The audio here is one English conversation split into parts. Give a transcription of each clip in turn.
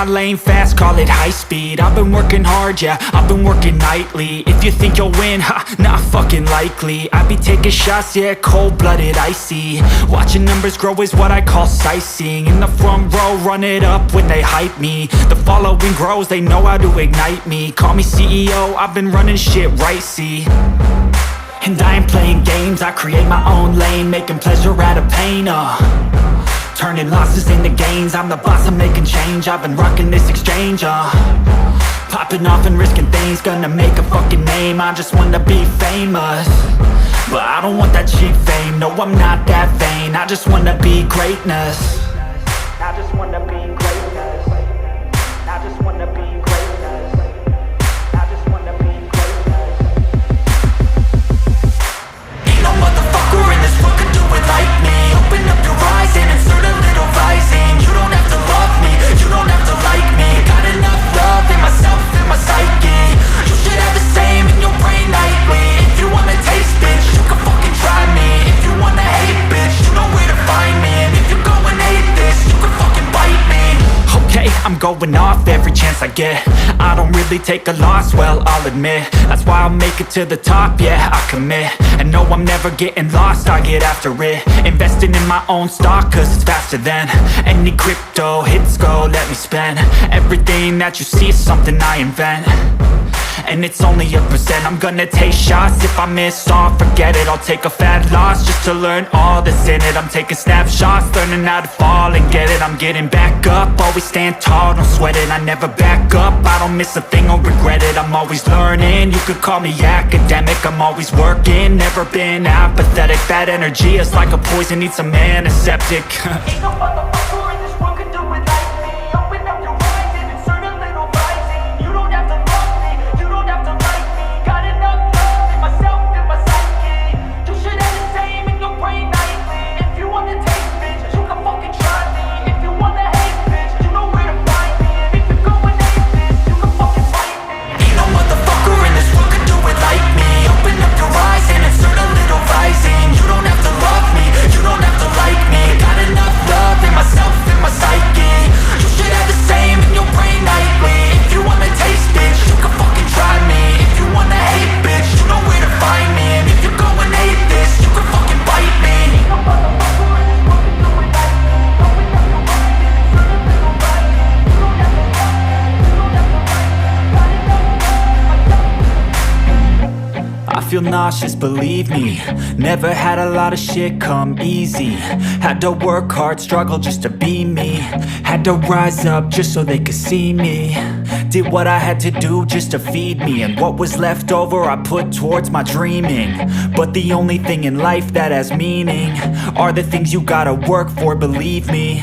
my lane fast, call it high speed. I've been working hard, yeah, I've been working nightly. If you think you'll win, ha, not fucking likely. I be taking shots, yeah, cold-blooded, icy. Watching numbers grow is what I call sightseeing. In the front row, run it up when they hype me. The following grows, they know how to ignite me. Call me CEO, I've been running shit right, see. And I ain't playing games, I create my own lane, making pleasure out of pain, turning losses into gains. I'm the boss, I'm making change. I've been rocking this exchange, popping off and risking things. Gonna make a fucking name, I just wanna be famous. But I don't want that cheap fame, no I'm not that vain. I just wanna be greatness. I just wanna be greatness. I just wanna be greatness. I just wanna be greatness. Ain't no motherfucker in this world could do it like me. Open up your eyes and insert a little rising. You don't have to love me, you don't have to like me. Got enough love in myself and my psyche. You should have the same in your brain nightly. If you wanna taste, bitch, you can fucking try me. If you wanna hate, bitch, you know where to find me. And if you go and hate this, you can fucking bite me. Okay, I'm going off every chance I get. I don't really take a loss, well, I'll admit. That's why I'll make it to the top, yeah, I commit. And no, I'm never getting lost, I get after it. Investing in my own stock, cause it's faster than any crypto hits go, let me spend. Everything that you see is something I invent. And it's only a percent. I'm gonna take shots. If I miss all, forget it. I'll take a fat loss just to learn all that's in it. I'm taking snapshots, learning how to fall and get it. I'm getting back up, always stand tall, don't sweat it. I never back up, I don't miss a thing or regret it. I'm always learning, you could call me academic. I'm always working, never been apathetic. Bad energy is like a poison, needs some antiseptic. Ain't no motherfucker in this world could do it like me. Open up your eyes and insert a little rising. You don't have to love me, you don't have to like me. Got enough love in myself and my psyche. You should have the same in your brain nightly. If you wanna taste, bitch, you can fucking try me. If you wanna hate, bitch, you know where to find me. And if you go and hate this, you can fucking fight me. Ain't no motherfucker in this world could do it like me. Open up your eyes and insert a little rising. You don't have to love me, you don't have to like me. Got enough love in myself and my psyche. You should have the same in your brain nightly. If you wanna taste, bitch, you can fucking try me. If you wanna hate, bitch, you know where to find me. And if you go and hate this, you can fucking bite me. Ain't no motherfucker in this world could do it like me. Open up your eyes and insert a little rising. You don't have to love me, you don't have to like me. Got enough love in myself. I feel nauseous, believe me. Never had a lot of shit come easy. Had to work hard, struggle just to be me. Had to rise up just so they could see me. Did what I had to do just to feed me. And what was left over I put towards my dreaming. But the only thing in life that has meaning are the things you gotta work for, believe me.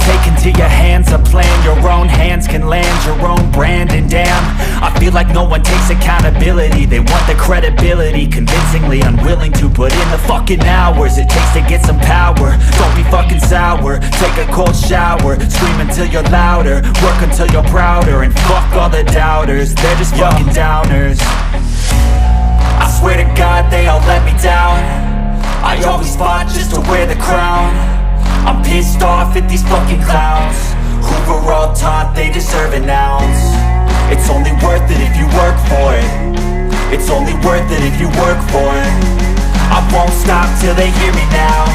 Take into your hands a plan, your own hands can land your own brand. And damn, I feel like no one takes accountability. They want the credibility, convincingly unwilling to put in the fucking hours it takes to get some power. Don't be fucking sour, take a cold shower. Scream until you're louder, work until you're prouder. And fuck all the doubters, they're just fucking downers. I swear to God they all let me down. I always fought just to wear the crown. I'm pissed off at these fucking clowns who were all taught they deserve an ounce. It's only worth it if you work for it. It's only worth it if you work for it. I won't stop till they hear me now.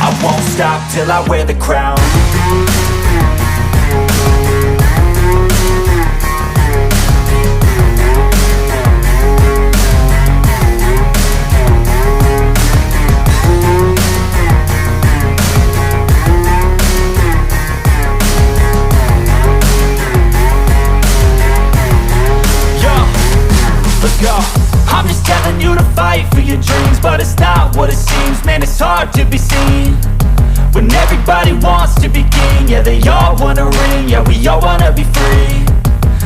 I won't stop till I wear the crown. I'm just telling you to fight for your dreams, but it's not what it seems. Man, it's hard to be seen when everybody wants to be king. Yeah, they all wanna ring, yeah, we all wanna be free.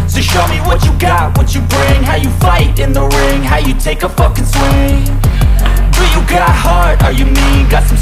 So show me what you got, what you bring. How you fight in the ring, how you take a fucking swing. Do you got heart, are you mean? Got some